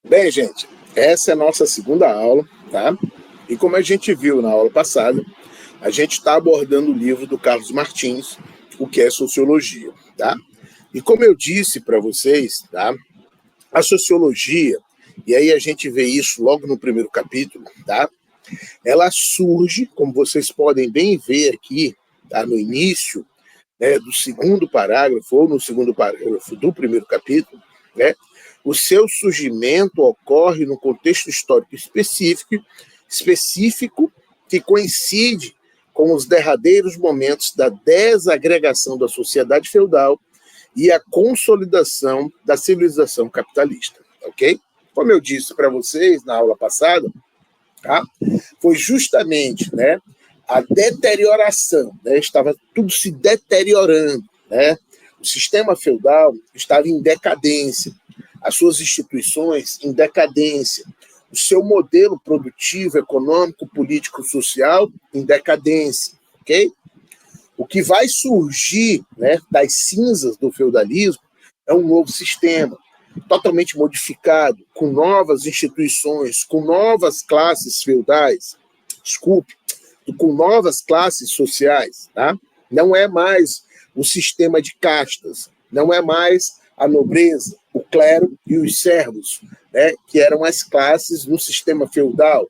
Bem, gente, essa é a nossa segunda aula, tá? E como a gente viu na aula passada, a gente está abordando o livro do Carlos Martins, O que é Sociologia, tá? E como eu disse para vocês, tá? A sociologia, e aí a gente vê isso logo no primeiro capítulo, tá? Ela surge, como vocês podem bem ver aqui, tá? No início, né, do segundo parágrafo, ou no segundo parágrafo do primeiro capítulo, né? O seu surgimento ocorre num contexto histórico específico que coincide com os derradeiros momentos da desagregação da sociedade feudal e a consolidação da civilização capitalista, ok? Como eu disse para vocês na aula passada, tá? Foi justamente, né, a deterioração, né, estava tudo se deteriorando, né? O sistema feudal estava em decadência, as suas instituições em decadência, o seu modelo produtivo, econômico, político, social em decadência, ok? O que vai surgir, né, das cinzas do feudalismo é um novo sistema, totalmente modificado, com novas instituições, com novas classes feudais, com novas classes sociais, tá? Não é mais o sistema de castas, não é mais a nobreza, o clero e os servos, né, que eram as classes no sistema feudal.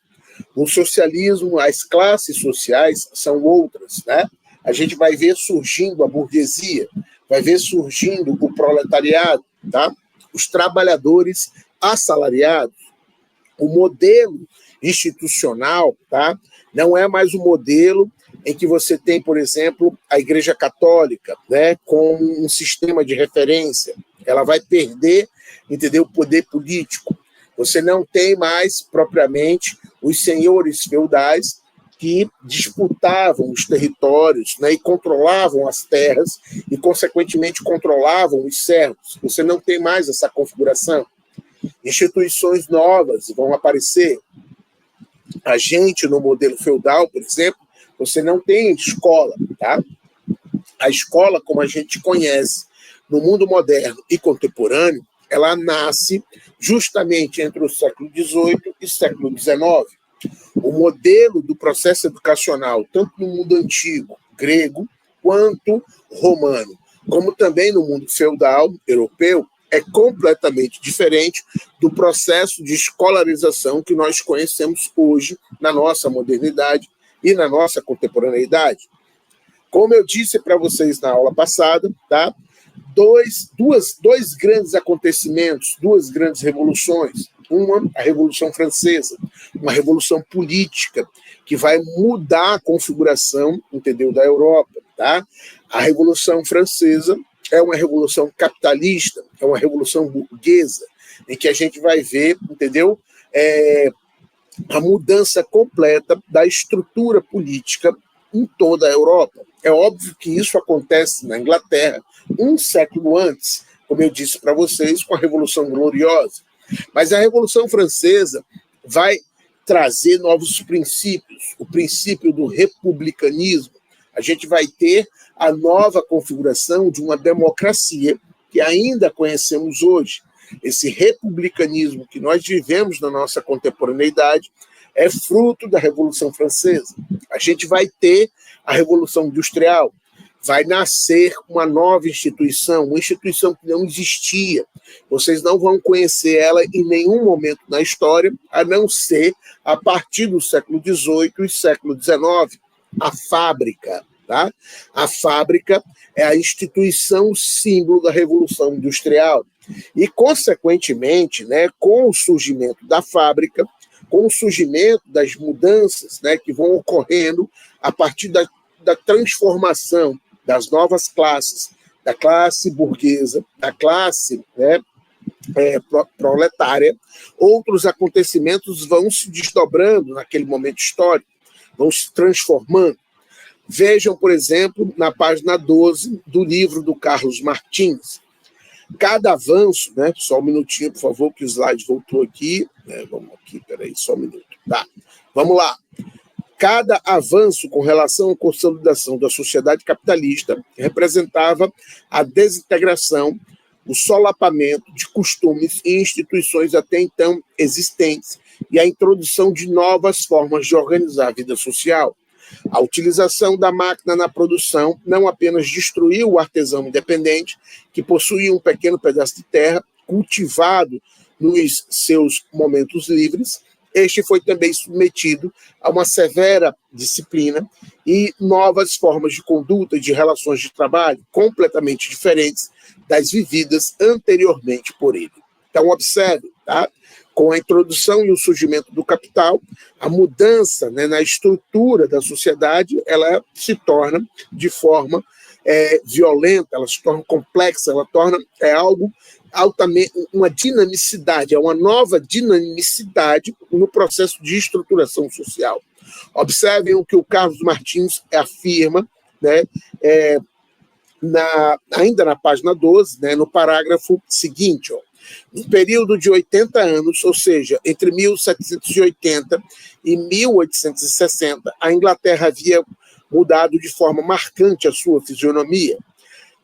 No socialismo, as classes sociais são outras, né? A gente vai ver surgindo a burguesia, vai ver surgindo o proletariado, tá? Os trabalhadores assalariados. O modelo institucional, tá? Não é mais o modelo em que você tem, por exemplo, a Igreja Católica, né, com um sistema de referência. Ela vai perder, entendeu, o poder político. Você não tem mais, propriamente, os senhores feudais que disputavam os territórios, né, e controlavam as terras e, consequentemente, controlavam os servos. Você não tem mais essa configuração. Instituições novas vão aparecer. A gente, no modelo feudal, por exemplo, você não tem escola, tá? A escola, como a gente conhece no mundo moderno e contemporâneo, ela nasce justamente entre o século XVIII e século XIX. O modelo do processo educacional, tanto no mundo antigo, grego, quanto romano, como também no mundo feudal, europeu, é completamente diferente do processo de escolarização que nós conhecemos hoje na nossa modernidade e na nossa contemporaneidade. Como eu disse para vocês na aula passada, tá? Dois grandes acontecimentos, duas grandes revoluções. Uma, a Revolução Francesa, uma revolução política que vai mudar a configuração, entendeu, da Europa, tá? A Revolução Francesa é uma revolução capitalista, é uma revolução burguesa, em que a gente vai ver, entendeu, a mudança completa da estrutura política em toda a Europa. É óbvio que isso acontece na Inglaterra um século antes, como eu disse para vocês, com a Revolução Gloriosa. Mas a Revolução Francesa vai trazer novos princípios, o princípio do republicanismo. A gente vai ter a nova configuração de uma democracia que ainda conhecemos hoje. Esse republicanismo que nós vivemos na nossa contemporaneidade é fruto da Revolução Francesa. A gente vai ter a Revolução Industrial, vai nascer uma nova instituição, uma instituição que não existia. Vocês não vão conhecer ela em nenhum momento na história, a não ser a partir do século XVIII e século XIX, a fábrica. Tá? A fábrica é a instituição símbolo da Revolução Industrial. E, consequentemente, né, com o surgimento da fábrica, com o surgimento das mudanças, né, que vão ocorrendo a partir da transformação das novas classes, da classe burguesa, da classe, né, proletária, outros acontecimentos vão se desdobrando naquele momento histórico, vão se transformando. Vejam, por exemplo, na página 12 do livro do Carlos Martins. Cada avanço, né? Só um minutinho, por favor, que o slide voltou aqui. Vamos aqui, peraí, só um minuto. Tá, vamos lá. Cada avanço com relação à consolidação da sociedade capitalista representava a desintegração o solapamento de costumes e instituições até então existentes e a introdução de novas formas de organizar a vida social. A utilização da máquina na produção não apenas destruiu o artesão independente, que possuía um pequeno pedaço de terra cultivado nos seus momentos livres, este foi também submetido a uma severa disciplina e novas formas de conduta e de relações de trabalho completamente diferentes das vividas anteriormente por ele. Então, observe, tá? Com a introdução e o surgimento do capital, a mudança, né, na estrutura da sociedade, ela se torna de forma violenta, ela se torna complexa, ela torna algo altamente, uma dinamicidade, é uma nova dinamicidade no processo de estruturação social. Observem o que o Carlos Martins afirma, né, ainda na página 12, né, no parágrafo seguinte, ó. No período de 80 anos, ou seja, entre 1780 e 1860, a Inglaterra havia mudado de forma marcante a sua fisionomia.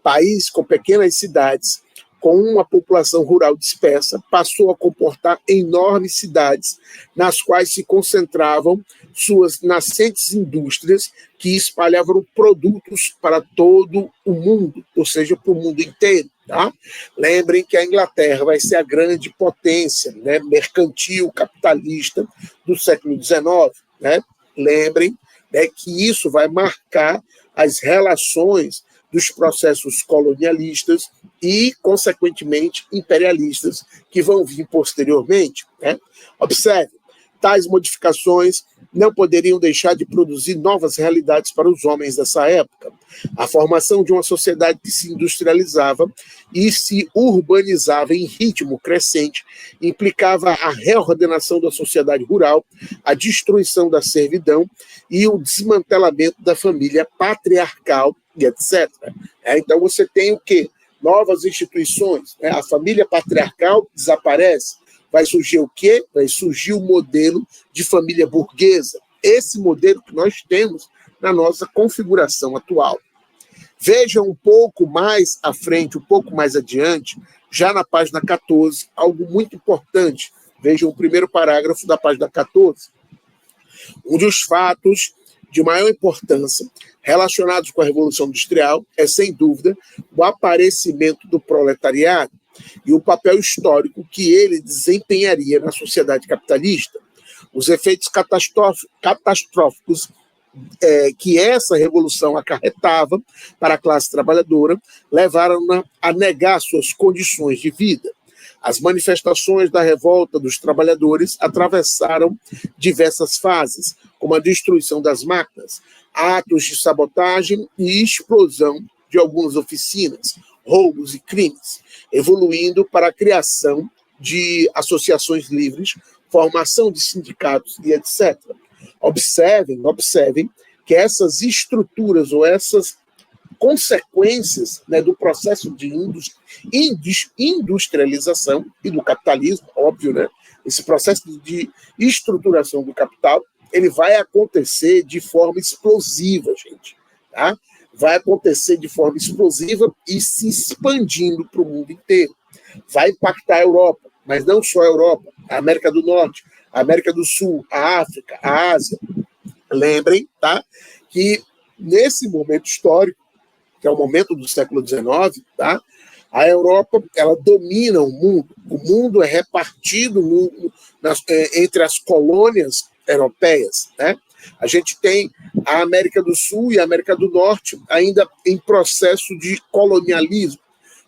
País com pequenas cidades, com uma população rural dispersa, passou a comportar enormes cidades, nas quais se concentravam suas nascentes indústrias que espalhavam produtos para todo o mundo, ou seja, para o mundo inteiro. Tá? Lembrem que a Inglaterra vai ser a grande potência, né, mercantil, capitalista do século XIX. Né? Lembrem, né, que isso vai marcar as relações dos processos colonialistas e, consequentemente, imperialistas que vão vir posteriormente. Né? Observe, tais modificações não poderiam deixar de produzir novas realidades para os homens dessa época. A formação de uma sociedade que se industrializava e se urbanizava em ritmo crescente implicava a reordenação da sociedade rural, a destruição da servidão e o desmantelamento da família patriarcal e etc. Então você tem o quê? Novas instituições. A família patriarcal desaparece. Vai surgir o quê? Vai surgir o modelo de família burguesa. Esse modelo que nós temos na nossa configuração atual. Veja um pouco mais à frente, um pouco mais adiante, já na página 14, algo muito importante. Vejam o primeiro parágrafo da página 14. Um dos fatos de maior importância relacionados com a Revolução Industrial é, sem dúvida, o aparecimento do proletariado e o papel histórico que ele desempenharia na sociedade capitalista. Os efeitos catastróficos que essa revolução acarretava para a classe trabalhadora levaram-na a negar suas condições de vida. As manifestações da revolta dos trabalhadores atravessaram diversas fases, como a destruição das máquinas, atos de sabotagem e explosão de algumas oficinas, roubos e crimes, evoluindo para a criação de associações livres, formação de sindicatos e etc. Observem que essas estruturas ou essas consequências, né, do processo de industrialização e do capitalismo, óbvio, né, esse processo de estruturação do capital, ele vai acontecer de forma explosiva, gente, tá? Vai acontecer de forma explosiva e se expandindo para o mundo inteiro. Vai impactar a Europa, mas não só a Europa, a América do Norte, a América do Sul, a África, a Ásia. Lembrem, tá, que nesse momento histórico, que é o momento do século XIX, tá, a Europa ela domina o mundo. O mundo é repartido entre as colônias europeias, né? A gente tem a América do Sul e a América do Norte ainda em processo de colonialismo.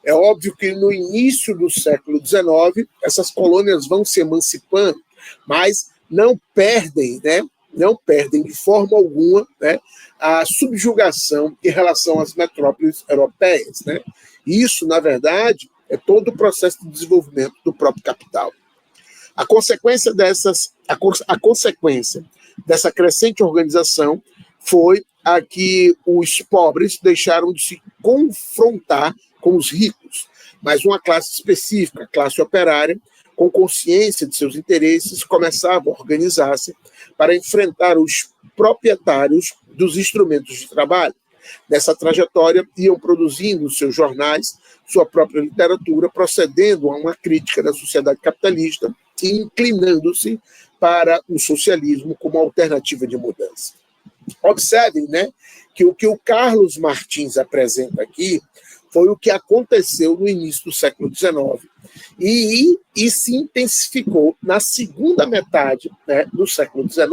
É óbvio que no início do século XIX, essas colônias vão se emancipando, mas não perdem, né? Não perdem de forma alguma, né, a subjugação em relação às metrópoles europeias. Né? Isso, na verdade, é todo o processo de desenvolvimento do próprio capital. A consequência dessa crescente organização foi a que os pobres deixaram de se confrontar com os ricos, mas uma classe específica, a classe operária, com consciência de seus interesses, começava a organizar-se para enfrentar os proprietários dos instrumentos de trabalho. nessa trajetória, iam produzindo seus jornais, sua própria literatura, procedendo a uma crítica da sociedade capitalista e inclinando-se para o socialismo como alternativa de mudança. Observem, né, que o Carlos Martins apresenta aqui foi o que aconteceu no início do século XIX e se intensificou na segunda metade, né, do século XIX.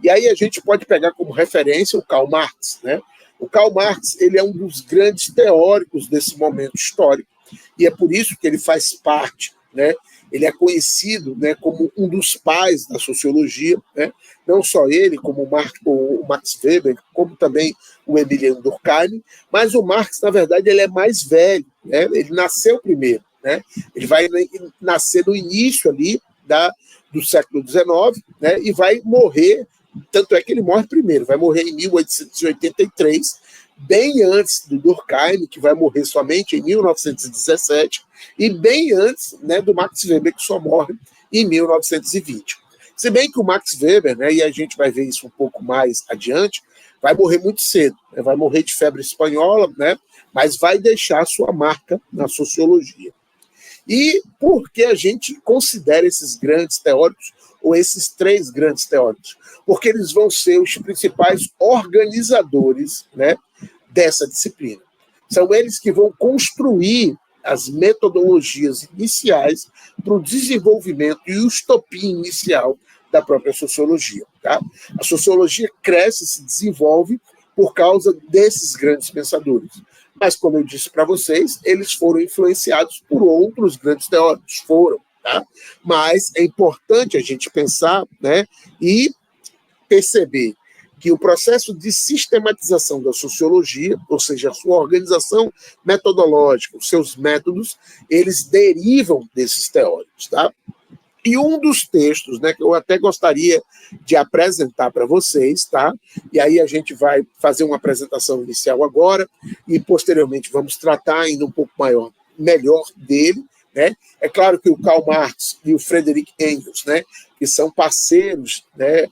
E aí a gente pode pegar como referência o Karl Marx, né? O Karl Marx, ele é um dos grandes teóricos desse momento histórico e é por isso que ele faz parte, né? Ele é conhecido, né, como um dos pais da sociologia, né? Não só ele, como o Max Weber, como também o Emiliano Durkheim, mas o Marx, na verdade, ele é mais velho, né? Ele nasceu primeiro, né? Ele vai nascer no início ali do século XIX, né? E vai morrer, tanto é que ele morre primeiro, vai morrer em 1883, bem antes do Durkheim, que vai morrer somente em 1917, e bem antes, né, do Max Weber, que só morre em 1920. Se bem que o Max Weber, né, e a gente vai ver isso um pouco mais adiante, vai morrer muito cedo, né, vai morrer de febre espanhola, né, mas vai deixar sua marca na sociologia. E por que a gente considera esses grandes teóricos, ou esses três grandes teóricos? Porque eles vão ser os principais organizadores, né, dessa disciplina. São eles que vão construir as metodologias iniciais para o desenvolvimento e o estopim inicial da própria sociologia. Tá? A sociologia cresce, se desenvolve por causa desses grandes pensadores. Mas, como eu disse para vocês, eles foram influenciados por outros grandes teóricos, foram. Tá? Mas é importante a gente pensar, né, e perceber que o processo de sistematização da sociologia, ou seja, a sua organização metodológica, os seus métodos, eles derivam desses teóricos. Tá? E um dos textos, né, que eu até gostaria de apresentar para vocês, tá? E aí a gente vai fazer uma apresentação inicial agora e posteriormente vamos tratar ainda um pouco melhor dele, né? É claro que o Karl Marx e o Friedrich Engels, né, que são parceiros, né,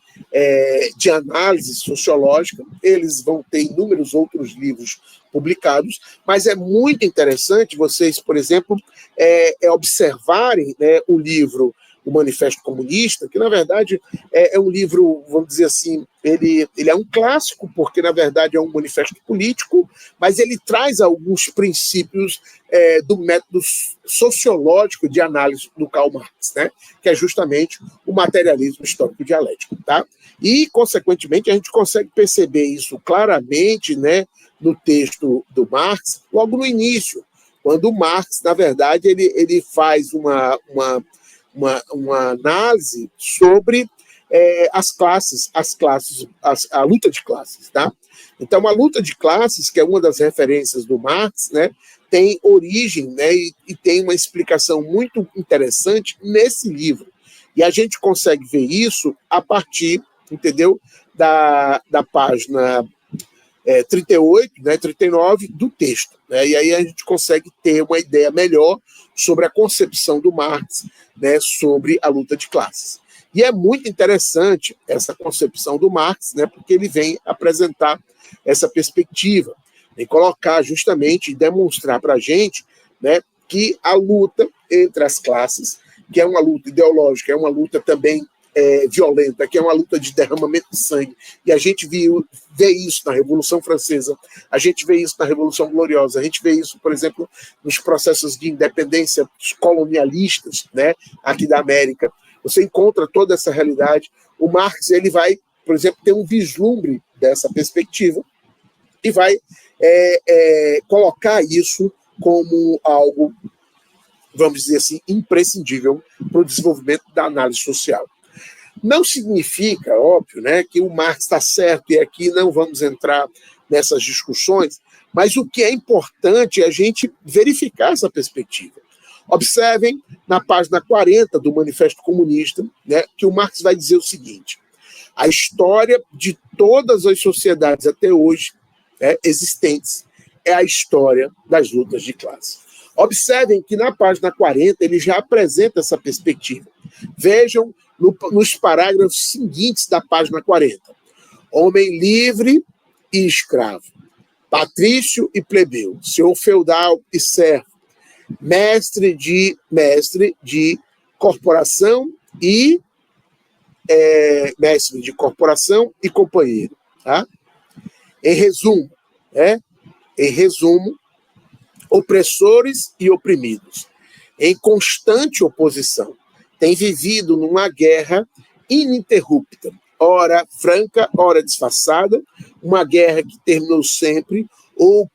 de análise sociológica, eles vão ter inúmeros outros livros publicados, mas é muito interessante vocês, por exemplo, observarem, né, o livro O Manifesto Comunista, que, na verdade, é um livro, vamos dizer assim, ele é um clássico, porque, na verdade, é um manifesto político, mas ele traz alguns princípios do método sociológico de análise do Karl Marx, né? Que é justamente o materialismo histórico dialético. Tá? E, consequentemente, a gente consegue perceber isso claramente, né, no texto do Marx, logo no início, quando o Marx, na verdade, ele faz uma análise sobre a luta de classes. Tá? Então, a luta de classes, que é uma das referências do Marx, né, tem origem, né, e tem uma explicação muito interessante nesse livro. E a gente consegue ver isso a partir, entendeu, da página 38, né, 39 do texto. Né, e aí a gente consegue ter uma ideia melhor sobre a concepção do Marx, né, sobre a luta de classes. E é muito interessante essa concepção do Marx, né, porque ele vem apresentar essa perspectiva e colocar justamente e demonstrar para a gente, né, que a luta entre as classes, que é uma luta ideológica, é uma luta também violenta, que é uma luta de derramamento de sangue, e a gente vê isso na Revolução Francesa, a gente vê isso na Revolução Gloriosa, a gente vê isso, por exemplo, nos processos de independência colonialistas, né, aqui da América. Você encontra toda essa realidade. O Marx, ele vai, por exemplo, ter um vislumbre dessa perspectiva e vai colocar isso como algo, vamos dizer assim, imprescindível para o desenvolvimento da análise social. Não significa, óbvio, né, que o Marx está certo, e aqui não vamos entrar nessas discussões, mas o que é importante é a gente verificar essa perspectiva. Observem na página 40 do Manifesto Comunista, né, que o Marx vai dizer o seguinte: a história de todas as sociedades até hoje existentes é a história das lutas de classe. Observem que na página 40 ele já apresenta essa perspectiva. Vejam nos parágrafos seguintes da página 40. Homem livre e escravo. patrício e plebeu, senhor feudal e servo, mestre de corporação e mestre de corporação e companheiro, tá? Em resumo, opressores e oprimidos, em constante oposição, têm vivido numa guerra ininterrupta, ora franca, ora disfarçada, uma guerra que terminou sempre, ou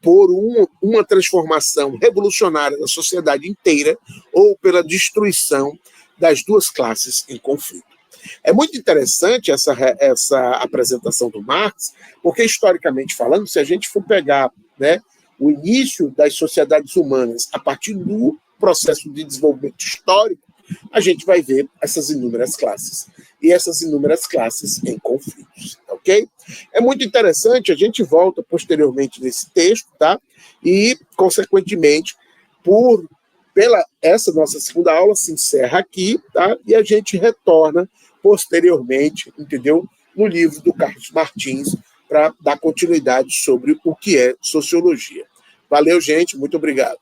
por uma transformação revolucionária da sociedade inteira, ou pela destruição das duas classes em conflito. É muito interessante essa apresentação do Marx, porque, historicamente falando, se a gente for pegar, né, o início das sociedades humanas a partir do processo de desenvolvimento histórico, a gente vai ver essas inúmeras classes. E essas inúmeras classes em conflitos, ok? É muito interessante, a gente volta posteriormente nesse texto, tá? E, consequentemente, essa nossa segunda aula se encerra aqui, tá? E a gente retorna posteriormente, entendeu? No livro do Carlos Martins, para dar continuidade sobre o que é sociologia. Valeu, gente, muito obrigado.